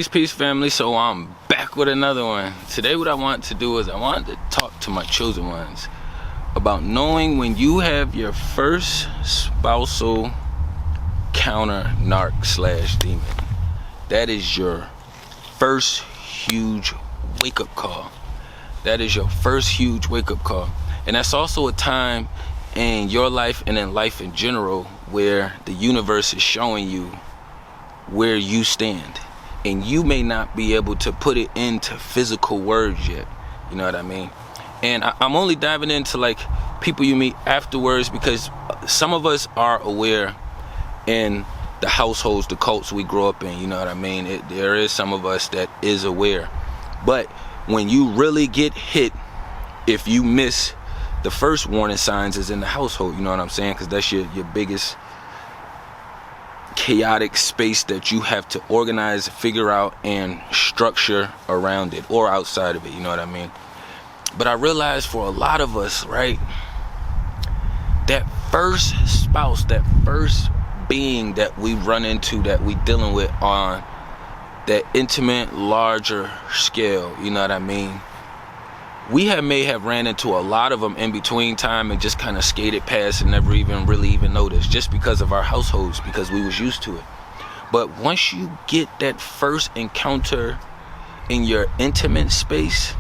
Peace, family. So I'm back with another one. Today what I want to do is I want to talk to my chosen ones about knowing when you have your first spousal counter narc / demon. That is your first huge wake-up call. That is your first huge wake-up call. And that's also a time in your life and in life in general where the universe is showing you where you stand. And you may not be able to put it into physical words yet. You know what I mean? And I'm only diving into like people you meet afterwards, because some of us are aware in the households, the cults we grow up in. You know what I mean? There is some of us that is aware. But when you really get hit, if you miss the first warning signs is in the household. You know what I'm saying? Because that's your biggest chaotic space that you have to organize, figure out, and structure around it or outside of it. You know what I mean? But I realize for a lot of us, right, that first spouse, that first being that we run into, that we dealing with on that intimate, larger scale, you know what I mean? We may have ran into a lot of them in between time and just kind of skated past and never even really noticed, just because of our households, because we was used to it. But once you get that first encounter in your intimate space,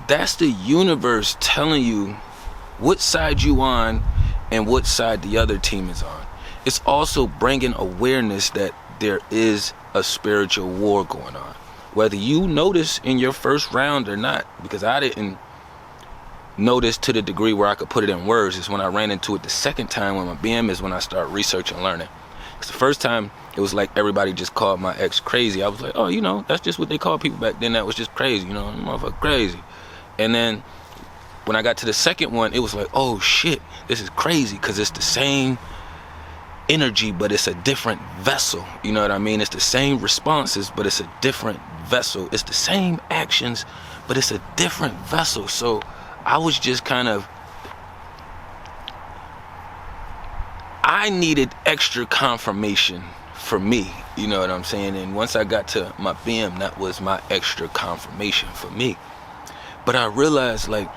that's the universe telling you what side you on and what side the other team is on. It's also bringing awareness that there is a spiritual war going on. Whether you notice in your first round or not, because I didn't notice to the degree where I could put it in words. It's when I ran into it the second time with my BM is when I started researching and learning. Because the first time, it was like everybody just called my ex crazy. I was like, oh, you know, that's just what they called people back then. That was just crazy, you know, motherfucker crazy. And then when I got to the second one, it was like, oh shit, this is crazy, because it's the same energy, but it's a different vessel. You know what I mean? It's the same responses, but it's a different vessel. It's the same actions, but it's a different vessel. So I was just kind of, I needed extra confirmation for me. You know what I'm saying? And once I got to my BM, that was my extra confirmation for me. But I realized like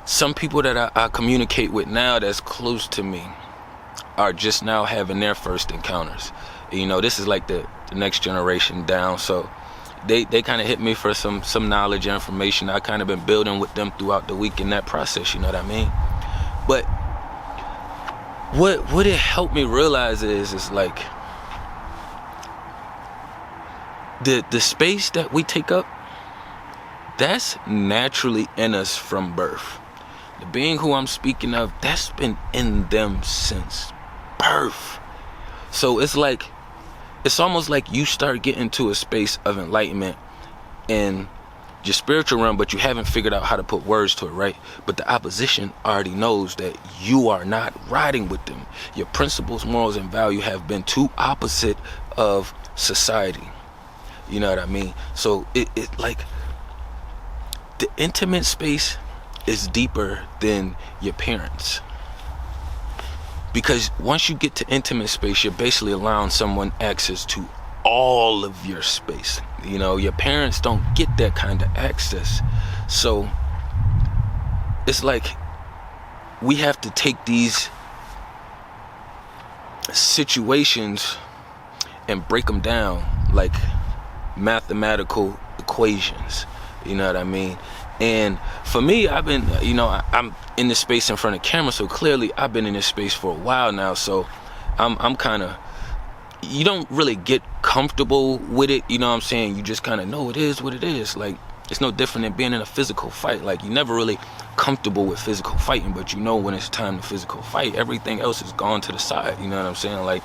some people that I communicate with now that's close to me are just now having their first encounters. You know, this is like the next generation down, so they kind of hit me for some knowledge and information. I kind of been building with them throughout the week in that process, you know what I mean? But what it helped me realize is like the space that we take up, that's naturally in us from birth. The being who I'm speaking of, that's been in them since birth. So it's like, it's almost like you start getting to a space of enlightenment in your spiritual realm, but you haven't figured out how to put words to it, right? But the opposition already knows that you are not riding with them. Your principles, morals, and value have been too opposite of society. You know what I mean? So it like, the intimate space is deeper than your parents. Because once you get to intimate space, you're basically allowing someone access to all of your space. You know, your parents don't get that kind of access. So it's like we have to take these situations and break them down like mathematical equations. You know what I mean? And for me, I've been, you know, I'm in this space in front of camera, so clearly I've been in this space for a while now. So I'm kind of, you don't really get comfortable with it, you know what I'm saying? You just kind of know it is what it is. Like, it's no different than being in a physical fight. Like, you're never really comfortable with physical fighting, but you know when it's time to physical fight, everything else is gone to the side, you know what I'm saying? Like,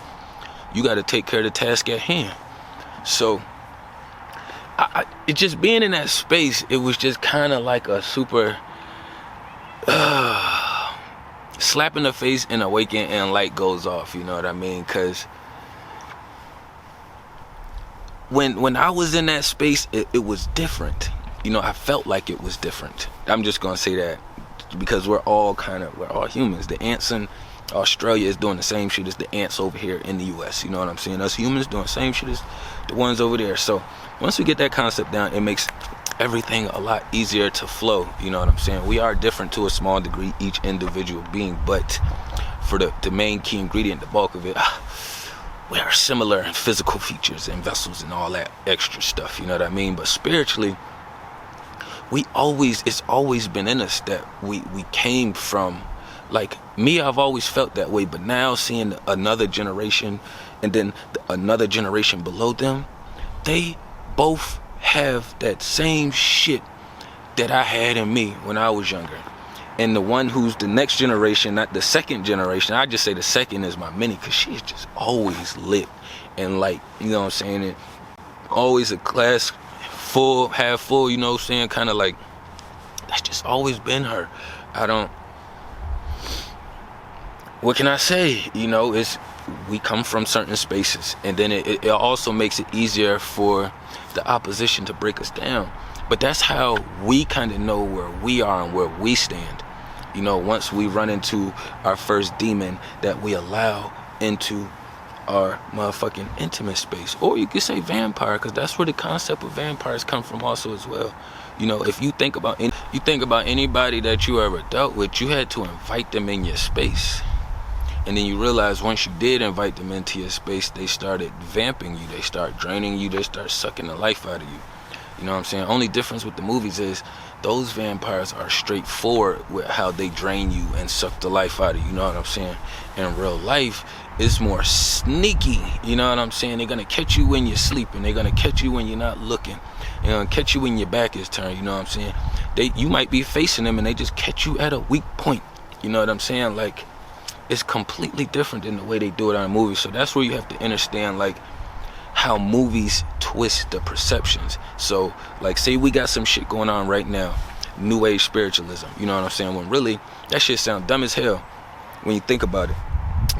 you got to take care of the task at hand. So it just being in that space, it was just kind of like a super slap in the face and awaken and light goes off, you know what I mean? Because when I was in that space, it was different. You know, I felt like it was different. I'm just gonna say that because we're all humans. The ants and Australia is doing the same shit as the ants over here in the US. You know what I'm saying? Us humans doing the same shit as the ones over there. So once we get that concept down, it makes everything a lot easier to flow. You know what I'm saying? We are different to a small degree, each individual being, but for the main key ingredient, the bulk of it, we are similar in physical features and vessels and all that extra stuff. You know what I mean? But spiritually, it's always been in us that we came from. Like me, I've always felt that way, but now seeing another generation and then another generation below them, they both have that same shit that I had in me when I was younger. And the one who's the next generation, not the second generation, I just say the second is my mini, because she's just always lit. And like, you know what I'm saying, and always a class full, half full, you know what I'm saying, kind of like, that's just always been her. What can I say? You know, we come from certain spaces, and then it also makes it easier for the opposition to break us down. But that's how we kind of know where we are and where we stand. You know, once we run into our first demon that we allow into our motherfucking intimate space, or you could say vampire, because that's where the concept of vampires come from also as well. You know, if you think about anybody that you ever dealt with, you had to invite them in your space. And then you realize once you did invite them into your space, they started vamping you, they start draining you, they start sucking the life out of you. You know what I'm saying? Only difference with the movies is those vampires are straightforward with how they drain you and suck the life out of you. You know what I'm saying? In real life, it's more sneaky. You know what I'm saying? They're gonna catch you when you're sleeping. They're gonna catch you when you're not looking. They're gonna catch you when your back is turned. You know what I'm saying? You might be facing them and they just catch you at a weak point. You know what I'm saying? Like, it's completely different than the way they do it on movies. So that's where you have to understand, like, how movies twist the perceptions. So, like, say we got some shit going on right now, New Age spiritualism, you know what I'm saying? When really, that shit sound dumb as hell when you think about it.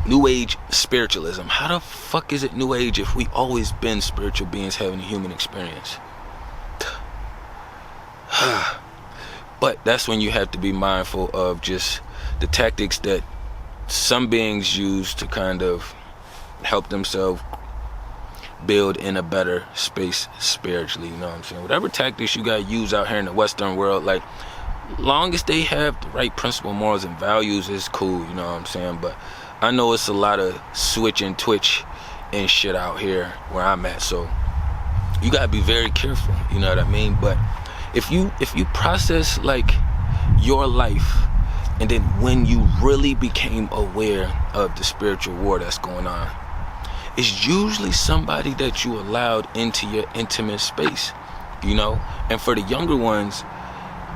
New Age spiritualism. How the fuck is it New Age if we always been spiritual beings having a human experience? But that's when you have to be mindful of just the tactics that some beings use to kind of help themselves build in a better space spiritually. You know what I'm saying? Whatever tactics you gotta use out here in the Western world, like, long as they have the right principle, morals, and values, is cool. You know what I'm saying? But I know it's a lot of switch and twitch and shit out here where I'm at, so you gotta be very careful. You know what I mean? But if you process like your life, and then when you really became aware of the spiritual war that's going on, it's usually somebody that you allowed into your intimate space, you know? And for the younger ones,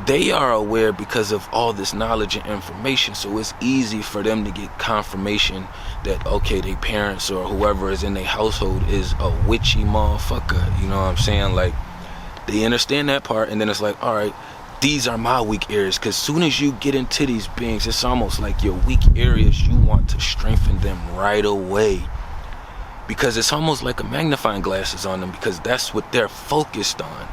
they are aware because of all this knowledge and information, so it's easy for them to get confirmation that, okay, their parents or whoever is in their household is a witchy motherfucker, you know what I'm saying? Like, they understand that part, and then it's like, all right, these are my weak areas, because soon as you get into these beings, it's almost like your weak areas, you want to strengthen them right away, because it's almost like a magnifying glass is on them, because that's what they're focused on.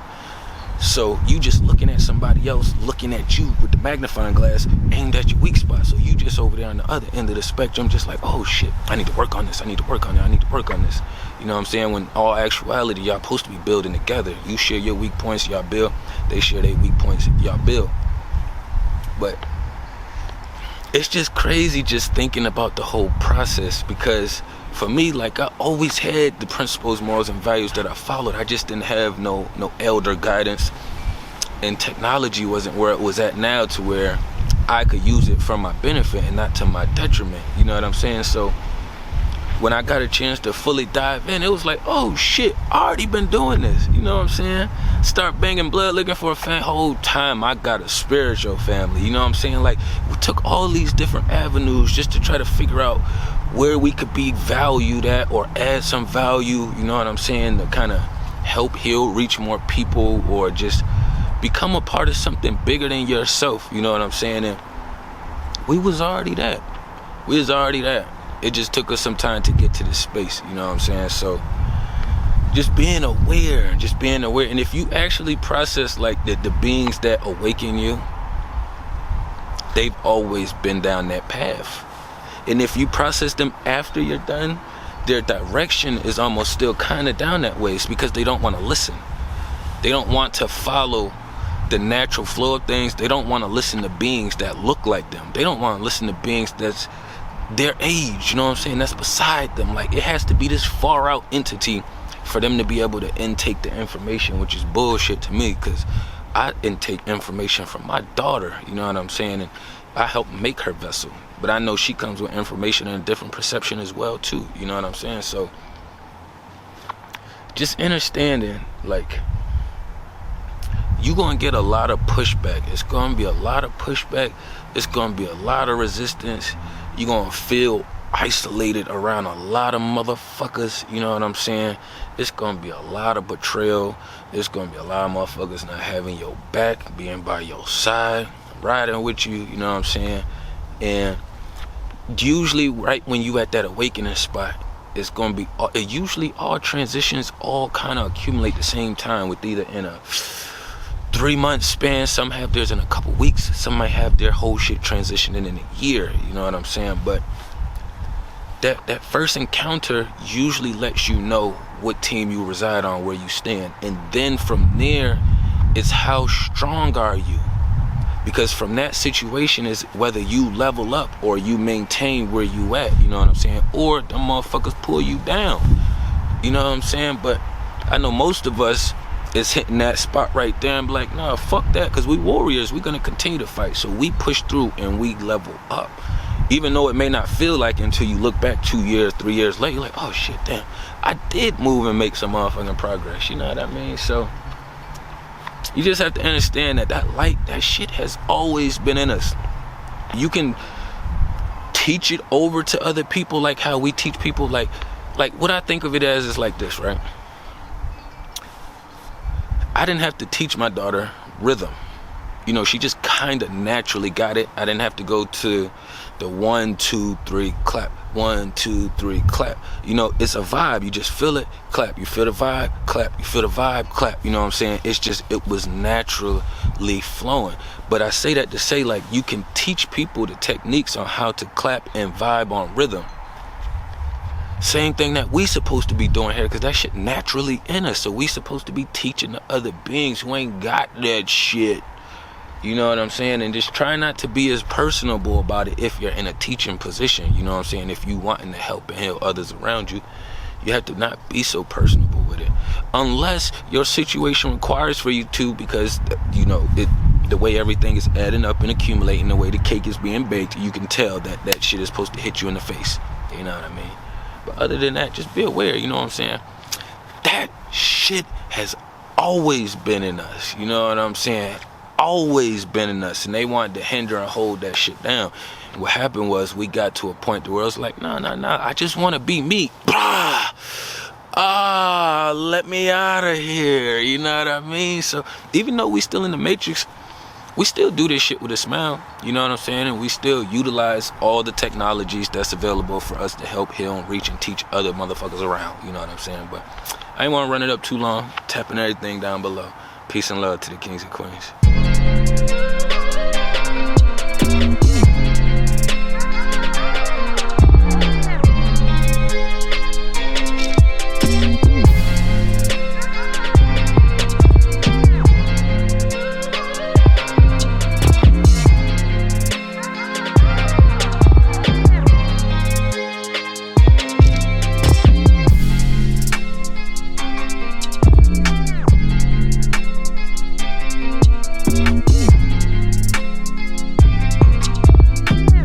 So you just looking at somebody else looking at you with the magnifying glass aimed at your weak spot, so you just over there on the other end of the spectrum, just like, oh shit, I need to work on this, I need to work on that, I need to work on this. You know what I'm saying? When all actuality, y'all supposed to be building together. You share your weak points, y'all build. They share their weak points, y'all build. But it's just crazy just thinking about the whole process, because for me, like, I always had the principles, morals, and values that I followed. I just didn't have no elder guidance, and technology wasn't where it was at now, to where I could use it for my benefit and not to my detriment. You know what I'm saying? So when I got a chance to fully dive in, it was like, oh shit, I already been doing this. You know what I'm saying? Start banging blood looking for a fan. Whole time I got a spiritual family. You know what I'm saying? Like, we took all these different avenues just to try to figure out where we could be valued at, or add some value, you know what I'm saying, to kind of help heal, reach more people, or just become a part of something bigger than yourself. You know what I'm saying? And we was already that. It just took us some time to get to this space, you know what I'm saying? So just being aware. And if you actually process, like, the beings that awaken you, they've always been down that path. And if you process them after you're done, their direction is almost still kind of down that way. It's because they don't want to listen. They don't want to follow the natural flow of things. They don't want to listen to beings that look like them. They don't want to listen to beings that's their age, you know what I'm saying, that's beside them. Like, it has to be this far out entity for them to be able to intake the information, which is bullshit to me, because I intake information from my daughter, you know what I'm saying, and I help make her vessel. But I know she comes with information and a different perception as well too, you know what I'm saying? So just understanding, like, you're gonna get a lot of pushback. It's gonna be a lot of pushback. It's gonna be a lot of resistance. You're gonna feel isolated around a lot of motherfuckers, you know what I'm saying? It's gonna be a lot of betrayal. It's gonna be a lot of motherfuckers not having your back, being by your side, riding with you, you know what I'm saying? And usually right when you at that awakening spot, it's gonna be, usually all transitions all kind of accumulate the same time, with either in a 3-month span, some have theirs in a couple weeks, some might have their whole shit transitioning in a year, you know what I'm saying? But that first encounter usually lets you know what team you reside on, where you stand, and then from there it's how strong are you, because from that situation is whether you level up or you maintain where you at, you know what I'm saying, or them motherfuckers pull you down, you know what I'm saying? But I know most of us is hitting that spot right there and be like, nah, fuck that, because we warriors, we're gonna continue to fight. So we push through and we level up, even though it may not feel like it until you look back 2 years, 3 years later, you're like, oh shit, damn, I did move and make some motherfucking progress, you know what I mean? So you just have to understand that light, that shit has always been in us. You can teach it over to other people, like how we teach people, like what I think of it as is like this, right? I didn't have to teach my daughter rhythm. You know, she just kind of naturally got it. I didn't have to go to the 1, 2, 3, clap. 1, 2, 3, clap. You know, it's a vibe. You just feel it, clap. You feel the vibe, clap. You feel the vibe, clap. You know what I'm saying? It's just, it was naturally flowing. But I say that to say, like, you can teach people the techniques on how to clap and vibe on rhythm. Same thing that we supposed to be doing here, because that shit naturally in us. So we supposed to be teaching the other beings who ain't got that shit. You know what I'm saying? And just try not to be as personable about it if you're in a teaching position. You know what I'm saying? If you wanting to help and help others around you, you have to not be so personable with it. Unless your situation requires for you to, because, you know, the way everything is adding up and accumulating, the way the cake is being baked, you can tell that that shit is supposed to hit you in the face. You know what I mean? But other than that, just be aware, you know what I'm saying? That shit has always been in us, you know what I'm saying? Always been in us, and they wanted to hinder and hold that shit down. And what happened was we got to a point where it was like, nah, I just want to be me. Let me out of here, you know what I mean? So even though we still in the matrix, we still do this shit with a smile, you know what I'm saying? And we still utilize all the technologies that's available for us to help heal and reach and teach other motherfuckers around, you know what I'm saying? But I ain't want to run it up too long, tapping everything down below. Peace and love to the kings and queens.